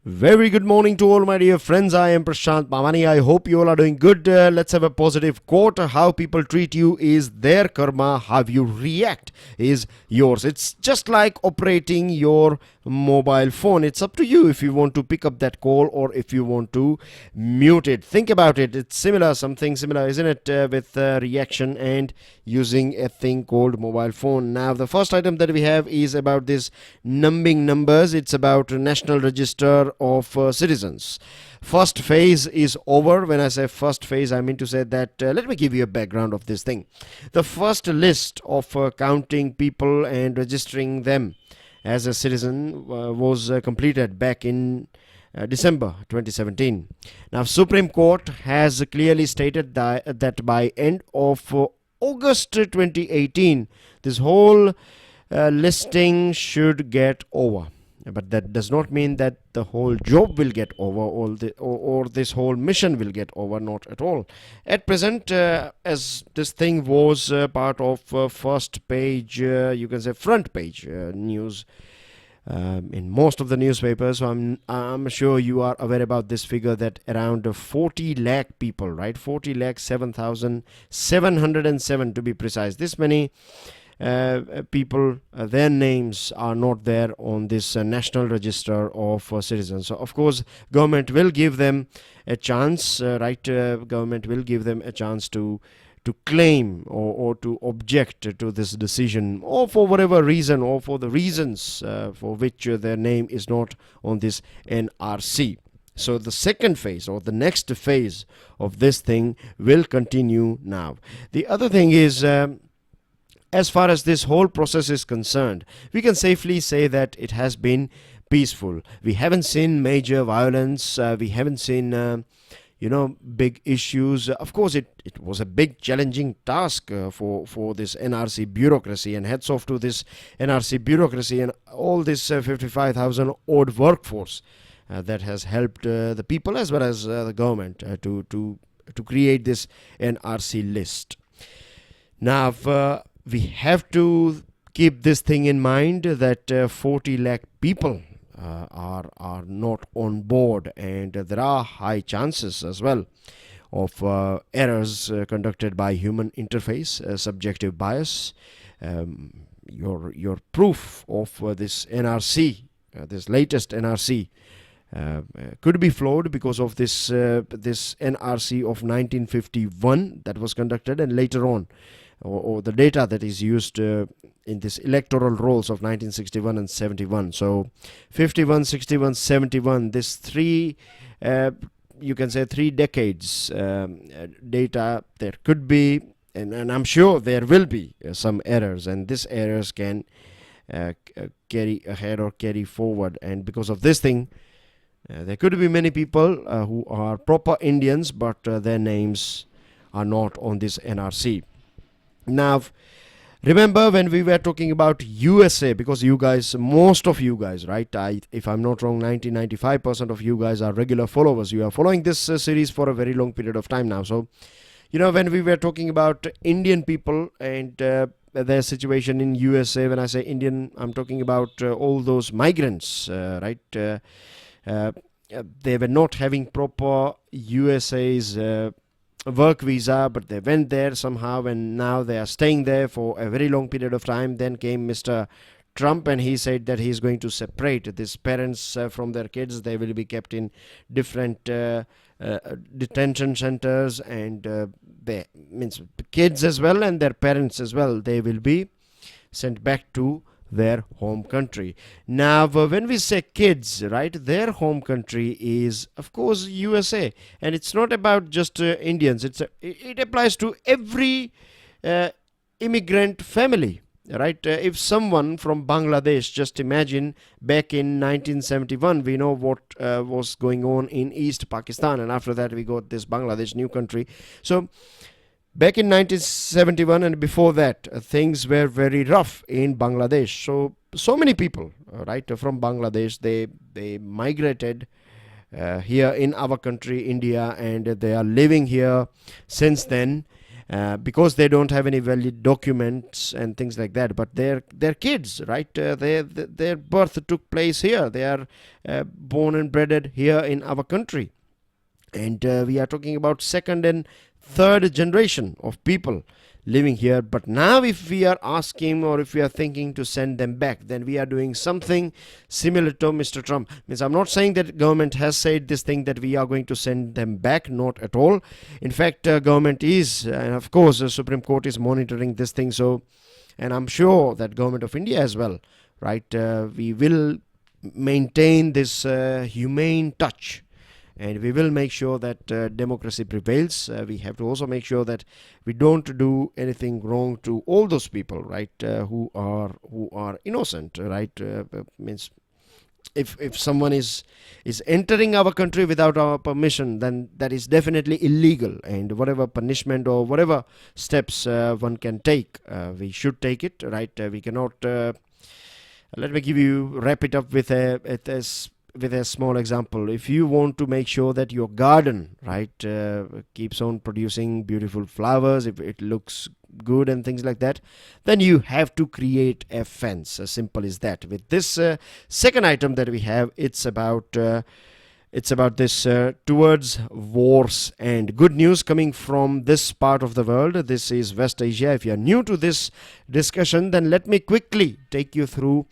Very good morning to all my dear friends. I am Prashant Mamani. I hope you all are doing good. Let's have a positive quote. How people treat you is their karma. How you react is yours. It's just like operating your mobile phone. It's up to you if you want to pick up that call or if you want to mute it. Think about it. It's similar, something similar, isn't it, with reaction and using a thing called mobile phone. Now, the first item that we have is about this numbing numbers. It's about National Register of Citizens. First phase is over. When I say first phase, I mean to say that let me give you a background of this thing. The first list of counting people and registering them as a citizen was completed back in December 2017. Now, Supreme Court has clearly stated that by end of August 2018, this whole listing should get over. But that does not mean that the whole job will get over or this whole mission will get over, not at all. At present, as this thing was part of first page, you can say front page news in most of the newspapers, so I'm sure you are aware about this figure that around 40 lakh people, right? 40 lakh 7,707 to be precise. This many people, their names are not there on this National Register of Citizens. So of course government will give them a chance, government will give them a chance to claim or to object to this decision, or for whatever reason, or for the reasons for which their name is not on this NRC. So the second phase or the next phase of this thing will continue now. The other thing is, as far as this whole process is concerned, we can safely say that it has been peaceful. We haven't seen major violence. We haven't seen, big issues. Of course, it was a big challenging task for this NRC bureaucracy, and hats off to this NRC bureaucracy and all this 55,000 odd workforce that has helped the people as well as the government to create this NRC list. Now, we have to keep this thing in mind that 40 lakh people are not on board, and there are high chances as well of errors conducted by human interface, subjective bias. Your proof of this NRC, this latest NRC, could be flawed because of this NRC of 1951 that was conducted, and later on, or the data that is used in this electoral rolls of 1961 and 71. So 51, 61, 71, this three, you can say 3 decades data, there could be, and I'm sure there will be some errors, and these errors can carry ahead or carry forward. And because of this thing, there could be many people who are proper Indians, but their names are not on this NRC. Now, remember when we were talking about USA, because you guys, most of you guys, right, if I'm not wrong, 95% of you guys are regular followers. You are following this series for a very long period of time now. So, when we were talking about Indian people and their situation in USA, when I say Indian, I'm talking about all those migrants, right? They were not having proper USA's work visa, but they went there somehow, and now they are staying there for a very long period of time. Then came Mr. Trump, and he said that he is going to separate these parents from their kids. They will be kept in different detention centers, and they means kids as well and their parents as well, they will be sent back to their home country. Now, when we say kids, right, their home country is, of course, USA, and it's not about just Indians. It applies to every immigrant family, right? If someone from Bangladesh, just imagine back in 1971, we know what was going on in East Pakistan, and after that we got this Bangladesh new country. So back in 1971 and before that, things were very rough in Bangladesh. So many people, right, from Bangladesh, they migrated here in our country, India, and they are living here since then. because they don't have any valid documents and things like that. But they're kids, right? Their birth took place here. They are born and bred here in our country. And we are talking about second and third generation of people living here. But now if we are asking, or if we are thinking to send them back, then we are doing something similar to Mr. Trump. Means I'm not saying that government has said this thing that we are going to send them back, not at all. In fact, government is, and of course the Supreme Court is monitoring this thing. So, and I'm sure that government of India as well, right, we will maintain this humane touch, and we will make sure that democracy prevails. We have to also make sure that we don't do anything wrong to all those people, right, who are innocent, right? Means if someone is entering our country without our permission, then that is definitely illegal, and whatever punishment or whatever steps one can take, we should take it, right? We cannot. Let me wrap it up with a small example. If you want to make sure that your garden, right, keeps on producing beautiful flowers, if it looks good and things like that, then you have to create a fence. As simple as that. With this second item that we have, it's about this towards wars and good news coming from this part of the world. This is West Asia. If you are new to this discussion, then let me quickly take you through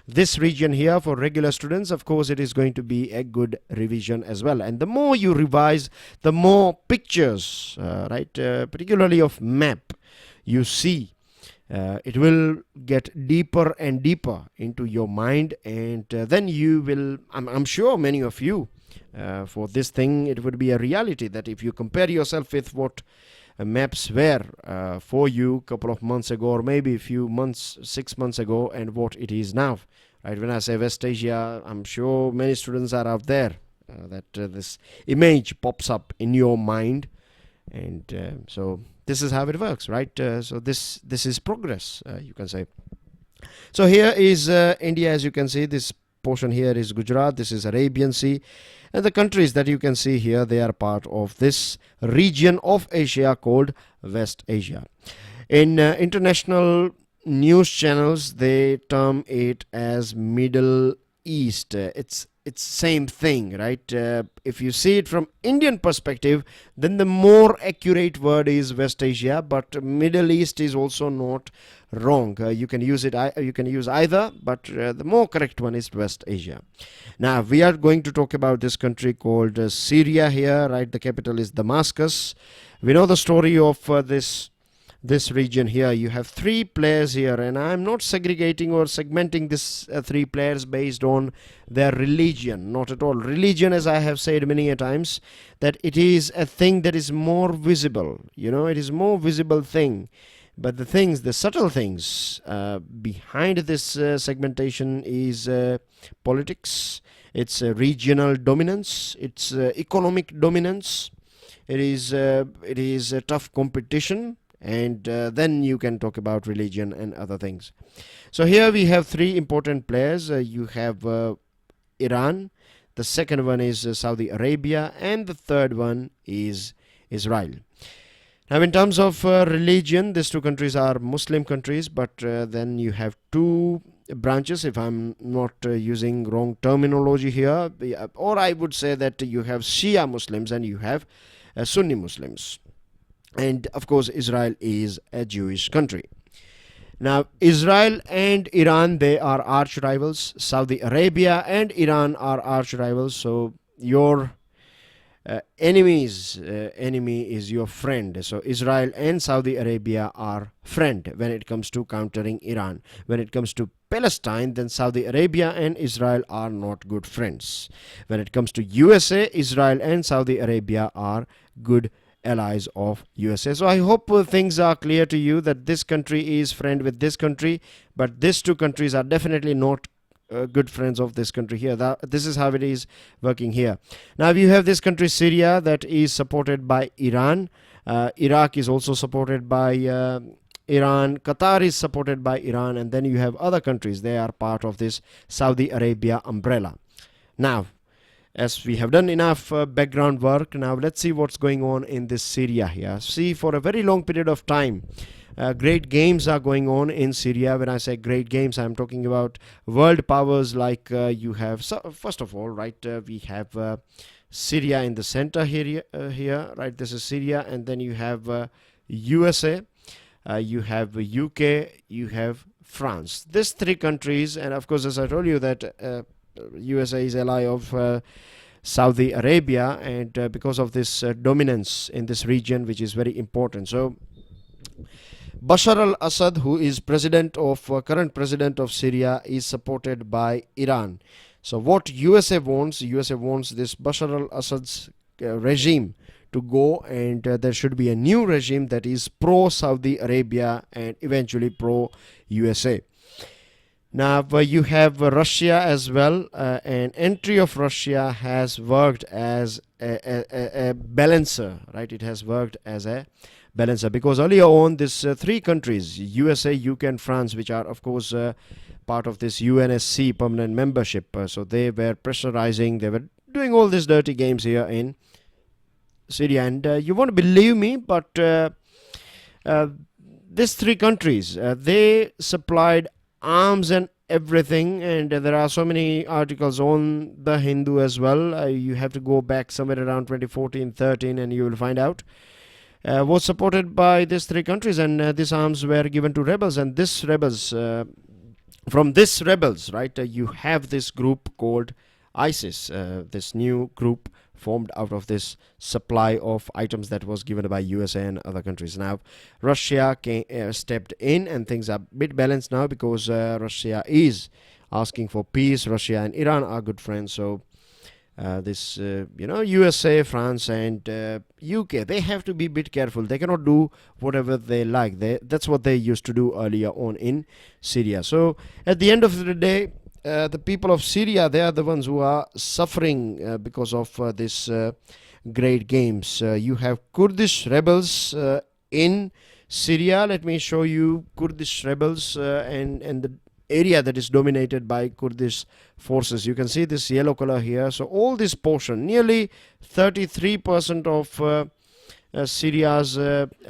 this region here for regular students. Of course, it is going to be a good revision as well. And the more you revise, the more pictures, right, particularly of map, you see, it will get deeper and deeper into your mind, and then you will, I'm sure many of you, for this thing, it would be a reality that if you compare yourself with what maps were for you a couple of months ago, or maybe a few months, 6 months ago, and what it is now, right? When I say West Asia, I'm sure many students are out there that this image pops up in your mind, and so this is how it works, right? So this is progress, you can say. So here is India. As you can see, this portion here is Gujarat, this is Arabian Sea, and the countries that you can see here, they are part of this region of Asia called West Asia. In international news channels, they term it as Middle East. It's same thing, right? If you see it from Indian perspective, then the more accurate word is West Asia, but Middle East is also not wrong. You can use it. You can use either, but the more correct one is West Asia. Now we are going to talk about this country called Syria here, right? The capital is Damascus. We know the story of this region here. You have three players here, and I'm not segregating or segmenting this three players based on their religion, not at all. Religion, as I have said many a times, that it is a thing that is more visible, it is more visible thing. But the subtle things behind this segmentation is politics, it's regional dominance, it's economic dominance, it is a tough competition, and then you can talk about religion and other things. So here we have three important players. You have Iran, the second one is Saudi Arabia, and the third one is Israel. Now in terms of religion, these two countries are Muslim countries, but then you have two branches, if I'm not using wrong terminology here, or I would say that you have Shia Muslims and you have Sunni Muslims. And of course, Israel is a Jewish country. Now, Israel and Iran, they are arch rivals. Saudi Arabia and Iran are arch rivals. So your enemy is your friend. So Israel and Saudi Arabia are friend when it comes to countering Iran. When it comes to Palestine, then Saudi Arabia and Israel are not good friends. When it comes to USA, Israel and Saudi Arabia are good allies of USA. So I hope things are clear to you that this country is friend with this country, but these two countries are definitely not good friends of this country here. This is how it is working here. Now you have this country Syria that is supported by Iran. Iraq is also supported by Iran. Qatar is supported by Iran, and then you have other countries. They are part of this Saudi Arabia umbrella. Now as we have done enough background work, now let's see what's going on in this Syria here. See, for a very long period of time, great games are going on in Syria. When I say great games, I'm talking about world powers like you have, so first of all, right, we have Syria in the center here, right, this is Syria, and then you have USA, you have UK, you have France. These three countries, and of course, as I told you that USA is ally of Saudi Arabia, and because of this dominance in this region, which is very important. So Bashar al-Assad, who is current president of Syria, is supported by Iran. So what USA wants this Bashar al-Assad's regime to go, and there should be a new regime that is pro-Saudi Arabia and eventually pro-USA. Now you have Russia as well, and entry of Russia has worked as a balancer, right? It has worked as a balancer, because earlier on these three countries, USA, UK and France, which are of course part of this UNSC permanent membership, so they were pressurizing, they were doing all these dirty games here in Syria. And you won't believe me, but these three countries, they supplied arms and everything, and there are so many articles on the Hindu as well. You have to go back somewhere around 2014-13 and you will find out was supported by these three countries, and these arms were given to rebels. And this rebels, from this rebels, right, you have this group called ISIS, this new group formed out of this supply of items that was given by USA and other countries. Now Russia stepped in, and things are a bit balanced now, because Russia is asking for peace. Russia and Iran are good friends, so this USA, France and UK, they have to be a bit careful. They cannot do whatever they like. That's what they used to do earlier on in Syria. So at the end of the day, the people of Syria, they are the ones who are suffering because of this great games. You have Kurdish rebels in Syria. Let me show you Kurdish rebels and the area that is dominated by Kurdish forces. You can see this yellow color here. So all this portion, nearly 33% of Syria's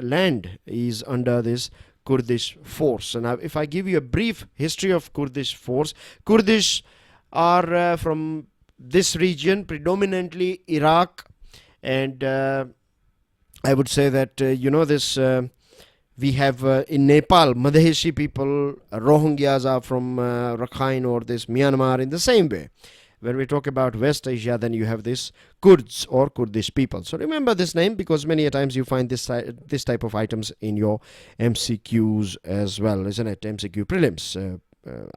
land is under this Kurdish force. So now if I give you a brief history of Kurdish force, Kurdish are from this region, predominantly Iraq, and I would say that this we have in Nepal, Madheshi people, Rohingyas are from Rakhine or this Myanmar in the same way. When we talk about West Asia, then you have this Kurds or Kurdish people. So remember this name, because many a times you find this type of items in your MCQs as well, isn't it? MCQ prelims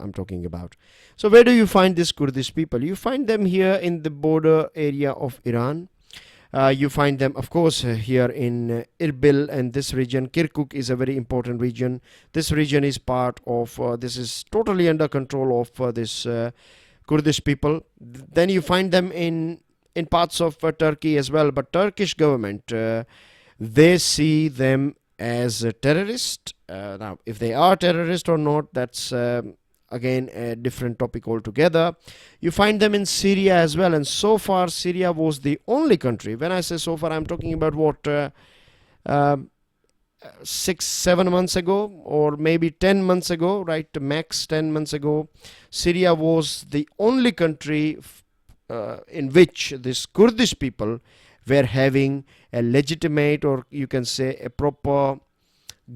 I'm talking about. So where do you find these Kurdish people? You find them here in the border area of Iran. You find them, of course, here in Erbil and this region. Kirkuk is a very important region. This region is part of, this is totally under control of this Kurdish people. Then you find them in parts of Turkey as well. But Turkish government, they see them as a terrorist. Now, if they are terrorist or not, that's again a different topic altogether. You find them in Syria as well, and so far Syria was the only country. When I say so far, I'm talking about what 6-7 months ago, or maybe 10 months ago, right? Max 10 months ago, Syria was the only country in which this Kurdish people were having a legitimate, or you can say a proper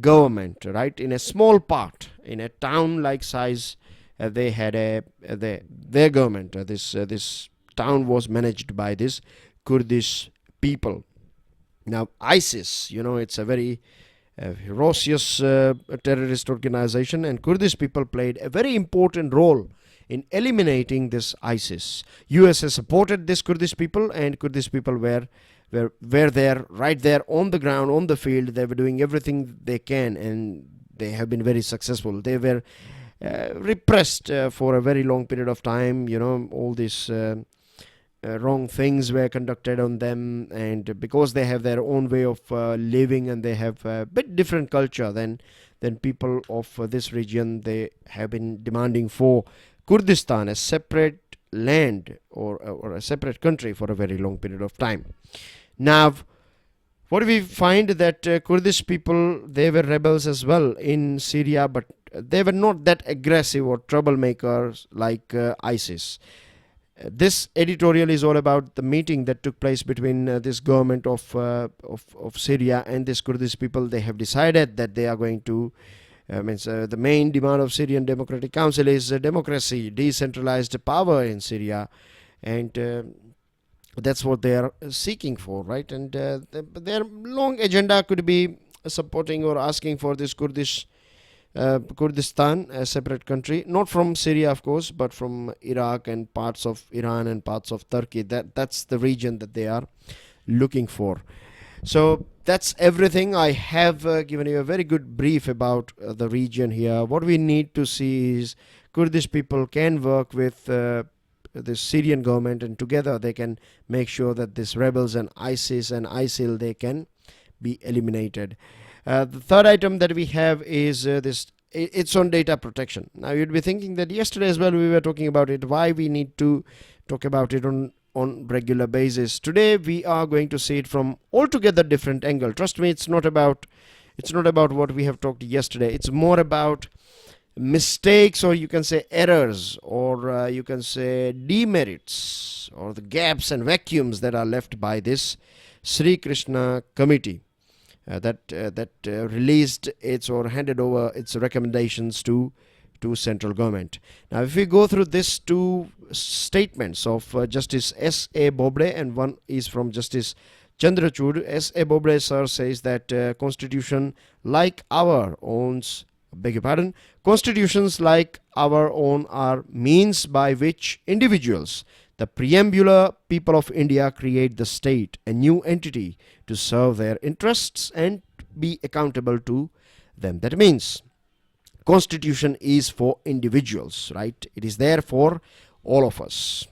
government, right? In a small part, in a town like size, they had their government. This town was managed by this Kurdish people. Now ISIS, it's a very ferocious terrorist organization, and Kurdish people played a very important role in eliminating this ISIS. USA supported this Kurdish people, and Kurdish people were there, right there on the ground, on the field. They were doing everything they can, and they have been very successful. They were repressed for a very long period of time. All these wrong things were conducted on them, and because they have their own way of living, and they have a bit different culture than people of this region, they have been demanding for Kurdistan, a separate land or a separate country for a very long period of time. Now, what we find that Kurdish people, they were rebels as well in Syria, but they were not that aggressive or troublemakers like ISIS. This editorial is all about the meeting that took place between this government of Syria and this Kurdish people. They have decided that they are going to the main demand of Syrian Democratic Council is democracy, decentralized power in Syria, and that's what they are seeking for, right? And their long agenda could be supporting or asking for this Kurdistan, a separate country, not from Syria, of course, but from Iraq and parts of Iran and parts of Turkey. That's the region that they are looking for. So that's everything. I have given you a very good brief about the region here. What we need to see is Kurdish people can work with the Syrian government, and together they can make sure that these rebels and ISIS and ISIL, they can be eliminated. The third item that we have is it's on data protection. Now you'd be thinking that yesterday as well we were talking about it, why we need to talk about it on regular basis. Today we are going to see it from altogether different angle. Trust me, it's not about what we have talked yesterday. It's more about mistakes, or you can say errors, or you can say demerits, or the gaps and vacuums that are left by this Sri Krishna Committee that released its or handed over its recommendations to central government. Now if we go through these two statements of Justice S.A. Bobde, and one is from Justice Chandrachud. S.A. Bobde sir says that constitutions like our own are means by which individuals, the preambular people of India, create the state, a new entity to serve their interests and be accountable to them. That means Constitution is for individuals, right? It is there for all of us.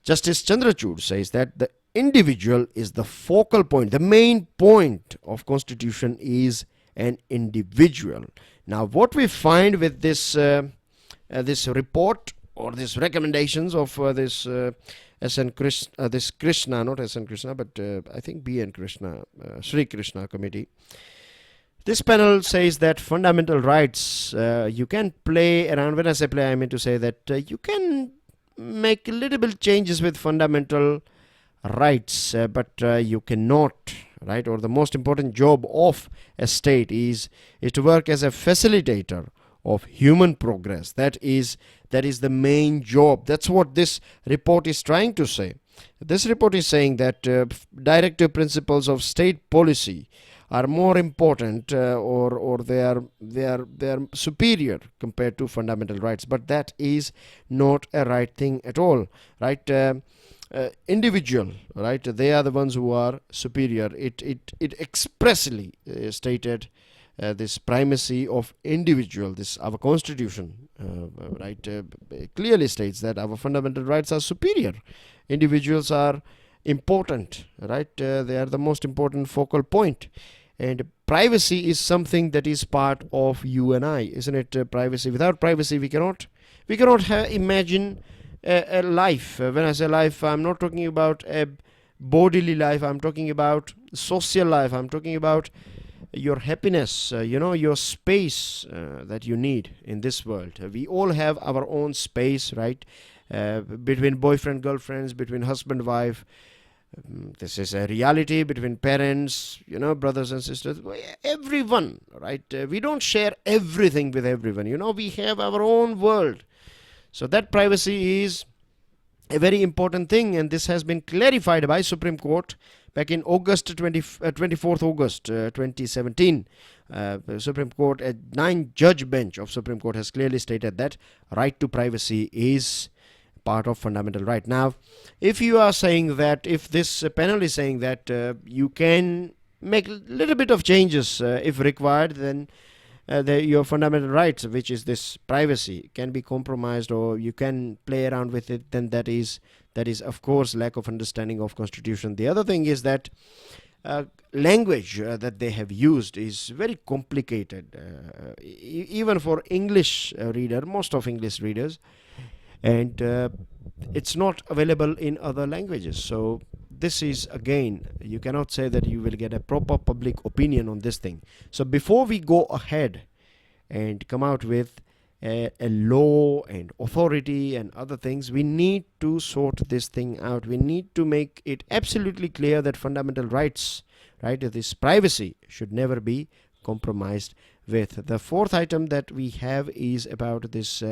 Justice Chandrachud says that the individual is the focal point. The main point of Constitution is an individual. Now what we find with this this report, or these recommendations of this Krishna, not S.N. Krishna, but I think B.N. Krishna, Sri Krishna Committee. This panel says that fundamental rights, you can play around. When I say play, I mean to say that you can make little bit changes with fundamental rights, but you cannot, right? Or the most important job of a state is to work as a facilitator of human progress. That is the main job. That's what this report is trying to say. This report is saying that directive principles of state policy are more important, or they are superior compared to fundamental rights. But that is not a right thing at all, right? Individual, right? They are the ones who are superior. It expressly stated this primacy of individual. This our constitution, right? Clearly states that our fundamental rights are superior. Individuals are important, right? They are the most important focal point. And privacy is something that is part of you and I, isn't it? Privacy. Without privacy, we cannot imagine a life. When I say life, I'm not talking about a bodily life. I'm talking about social life. I'm talking about your happiness, your space that you need in this world. We all have our own space, right? Between boyfriend, girlfriends, between husband, wife. This is a reality between parents, brothers and sisters, everyone, right? We don't share everything with everyone. We have our own world. So that privacy is a very important thing, and this has been clarified by Supreme Court back in 24th August 2017. Supreme Court, a 9-judge bench of Supreme Court has clearly stated that right to privacy is part of fundamental right. Now, if you are saying that, if this panel is saying that you can make a little bit of changes if required, then your fundamental rights, which is this privacy, can be compromised, or you can play around with it, then that is of course lack of understanding of Constitution. The other thing is that language that they have used is very complicated, even for English reader, most of English readers. and it's not available in other languages. So this is, again, you cannot say that you will get a proper public opinion on this thing. So before we go ahead and come out with a law and authority and other things, we need to sort this thing out. We need to make it absolutely clear that fundamental rights, right, this privacy should never be compromised with. The fourth item that we have is about this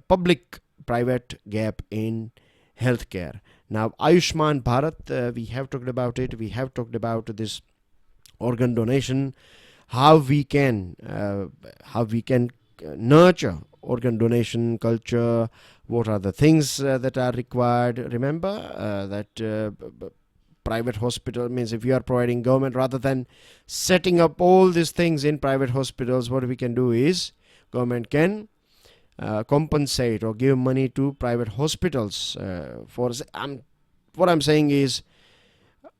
public-private gap in healthcare. Now, Ayushman Bharat, we have talked about it. We have talked about this organ donation, how we can nurture organ donation culture. What are the things that are required? Remember that private hospital means if you are providing government, rather than setting up all these things in private hospitals, what we can do is government can compensate or give money to private hospitals for what I'm saying is,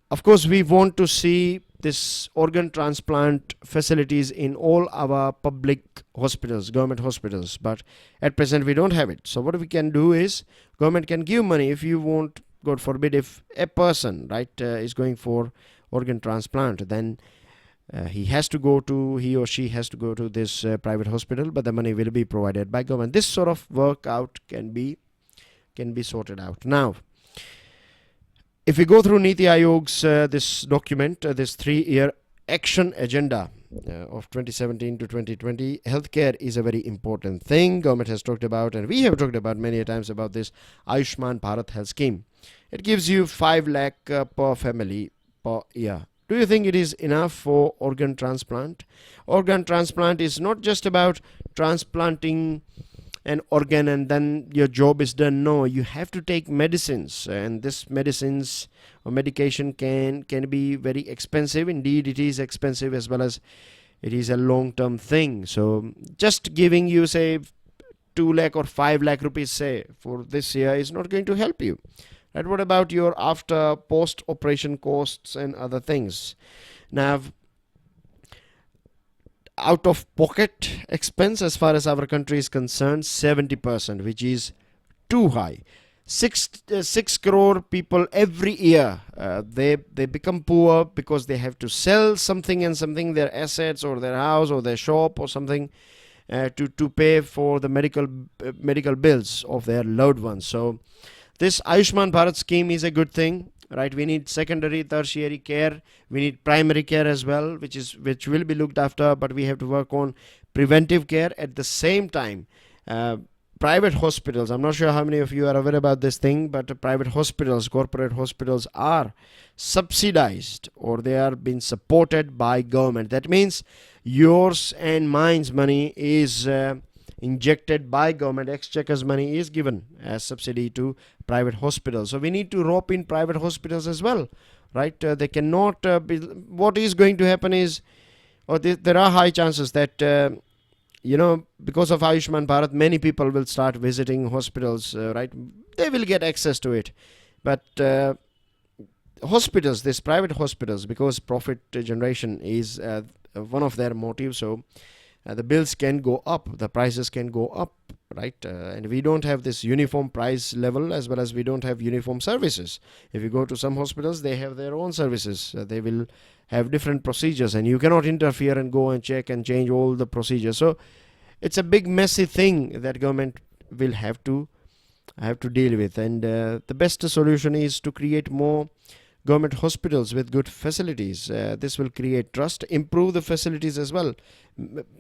of course, we want to see this organ transplant facilities in all our public hospitals, government hospitals, but at present we don't have it. So what we can do is government can give money. If you want, God forbid, if a person, right, is going for organ transplant, then he or she has to go to this private hospital, but the money will be provided by government. This sort of workout can be sorted out. Now, if we go through Niti Aayog's this document, this 3-year action agenda of 2017 to 2020, healthcare is a very important thing. Government has talked about, and we have talked about many times about this Ayushman Bharat health scheme. It gives you 5 lakh per family per year. Do you think it is enough for organ transplant? Organ transplant is not just about transplanting an organ and then your job is done. No, you have to take medicines, and this medicines or medication can be very expensive. Indeed, it is expensive, as well as it is a long-term thing. So just giving you, say, 2 lakh or 5 lakh rupees, say, for this year is not going to help you. Right? What about your after post-operation costs and other things? Now, out of pocket expense, as far as our country is concerned, 70%, which is too high. 6 crore people every year, they become poor because they have to sell something, their assets or their house or their shop or something, to pay for the medical bills of their loved ones. So this Ayushman Bharat scheme is a good thing, right? We need secondary, tertiary care. We need primary care as well, which will be looked after, but we have to work on preventive care at the same time. Private hospitals, I'm not sure how many of you are aware about this thing, but private hospitals, corporate hospitals are subsidized, or they are being supported by government. That means yours and mine's money is injected by government. Exchequer's money is given as subsidy to private hospitals. So we need to rope in private hospitals as well, right? They cannot be. What is going to happen is, or there are high chances that because of Ayushman Bharat, many people will start visiting hospitals, right? They will get access to it, but hospitals, these private hospitals, because profit generation is one of their motives, so the bills can go up, the prices can go up, right? And we don't have this uniform price level, as well as we don't have uniform services. If you go to some hospitals, they have their own services. They will have different procedures, and you cannot interfere and go and check and change all the procedures. So it's a big messy thing that government will have to deal with. And the best solution is to create more government hospitals with good facilities. This will create trust, improve the facilities as well.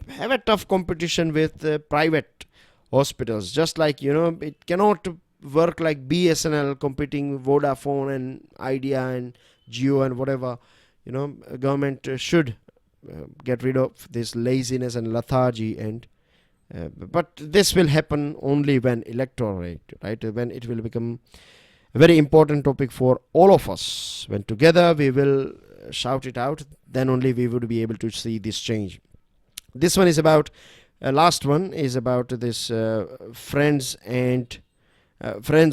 Have a tough competition with private hospitals. Just like, it cannot work like BSNL competing Vodafone and Idea and Jio and whatever. Government should get rid of this laziness and lethargy, and but this will happen only when electorate, right? When it will become a very important topic for all of us. When together we will shout it out, then only we would be able to see this change. This one is about, last one is about this friends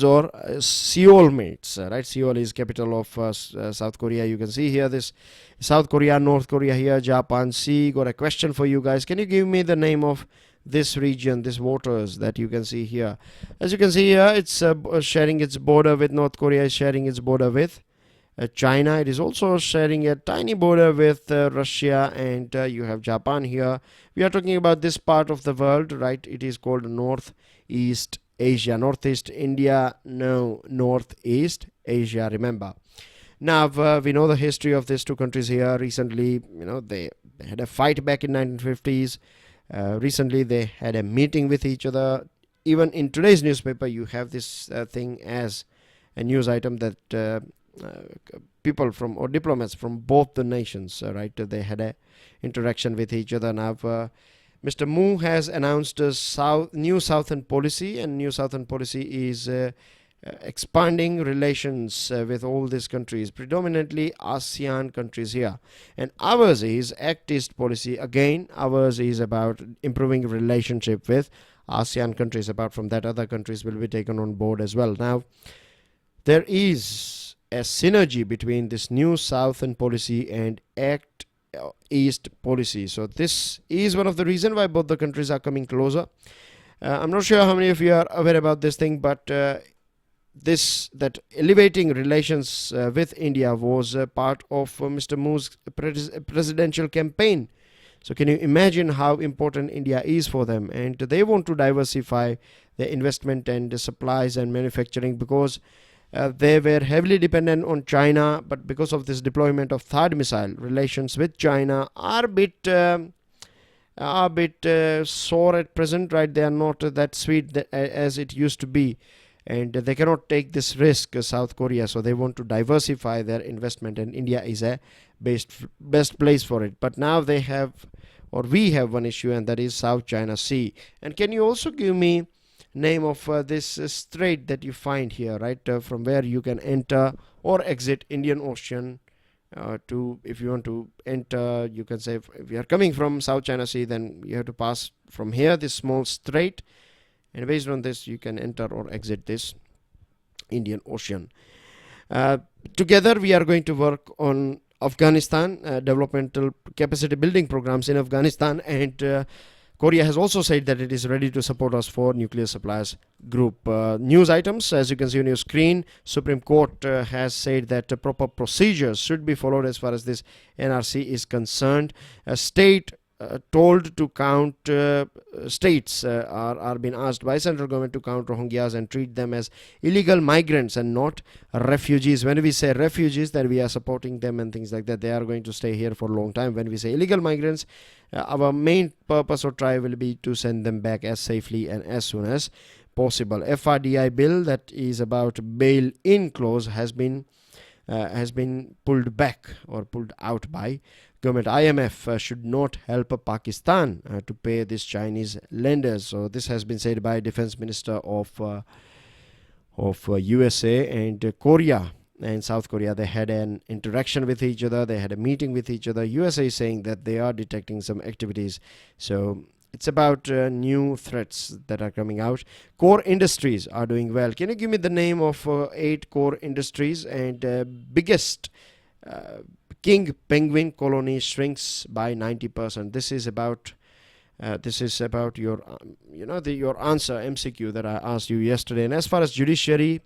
or Seoul mates, right? Seoul is capital of South Korea. You can see here this South Korea, North Korea here, Japan. See, got a question for you guys. Can you give me the name of this region, this waters that you can see here. As you can see here, it's sharing its border with North Korea, is sharing its border with China. It is also sharing a tiny border with Russia, and you have Japan here. We are talking about this part of the world, right? It is called Northeast Asia. Northeast India, no, Northeast Asia, remember. Now, we know the history of these two countries here. Recently, they had a fight back in 1950s. Recently, they had a meeting with each other. Even in today's newspaper, you have this thing as a news item that people from, or diplomats from both the nations, right, they had a interaction with each other. Now, Mr. Mu has announced a new Southern policy, and new Southern policy is expanding relations with all these countries, predominantly ASEAN countries here. And ours is Act East policy. Again, ours is about improving relationship with ASEAN countries. Apart from that, other countries will be taken on board as well. Now, there is a synergy between this new Southern policy and Act East policy. So this is one of the reasons why both the countries are coming closer. I'm not sure how many of you are aware about this thing, but that elevating relations with India was part of Mr. Mu's presidential campaign. So can you imagine how important India is for them? And they want to diversify their investment and supplies and manufacturing, because they were heavily dependent on China, but because of this deployment of THAAD missile, relations with China are a bit sore at present, right? They are not that sweet as it used to be, and they cannot take this risk, South Korea, so they want to diversify their investment, and India is a best place for it. But now we have one issue, and that is South China Sea. And can you also give me name of this strait that you find here, right, from where you can enter or exit Indian Ocean? If you want to enter, you can say, if you are coming from South China Sea, then you have to pass from here, this small strait, and based on this you can enter or exit this Indian Ocean. Together we are going to work on Afghanistan, developmental capacity building programs in Afghanistan, and Korea has also said that it is ready to support us for nuclear suppliers group. News items, as you can see on your screen, Supreme Court has said that proper procedures should be followed as far as this NRC is concerned. A state told to count, states are being asked by central government to count Rohingyas and treat them as illegal migrants and not refugees. When we say refugees, that we are supporting them and things like that. They are going to stay here for a long time. When we say illegal migrants, our main purpose or try will be to send them back as safely and as soon as possible. FRDI bill, that is about bail-in clause, has been pulled back or pulled out by government. IMF should not help Pakistan to pay these Chinese lenders. So this has been said by Defense Minister of USA. And Korea and South Korea, they had an interaction with each other. They had a meeting with each other. USA is saying that they are detecting some activities. So it's about new threats that are coming out. Core industries are doing well. Can you give me the name of 8 core industries? And biggest king penguin colony shrinks by 90%. This is about your your answer MCQ that I asked you yesterday. And as far as judiciary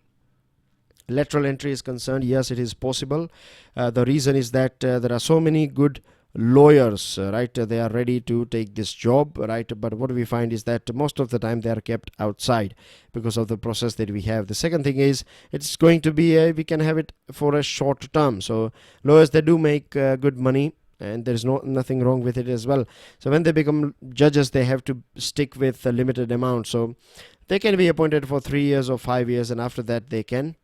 lateral entry is concerned, yes, it is possible. The reason is that there are so many good lawyers, right? They are ready to take this job, right? But what we find is that most of the time they are kept outside because of the process that we have. The second thing is it's going to be we can have it for a short term. So lawyers, they do make good money, and there is nothing wrong with it as well. So when they become judges, they have to stick with a limited amount. So they can be appointed for 3 years or 5 years, and after that they can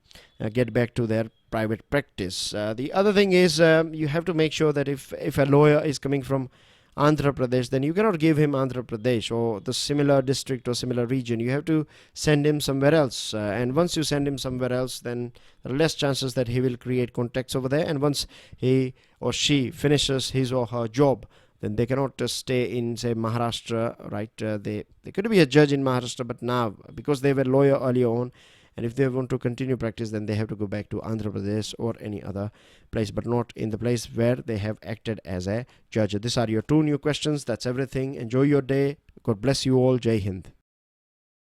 get back to their private practice. The other thing is you have to make sure that if a lawyer is coming from Andhra Pradesh, then you cannot give him Andhra Pradesh or the similar district or similar region. You have to send him somewhere else, and once you send him somewhere else, then there are less chances that he will create contacts over there. And once he or she finishes his or her job, then they cannot stay in, say, Maharashtra, right? They could be a judge in Maharashtra, but now because they were lawyer earlier on, and if they want to continue practice, then they have to go back to Andhra Pradesh or any other place, but not in the place where they have acted as a judge. These are your 2 new questions. That's everything. Enjoy your day. God bless you all. Jai Hind.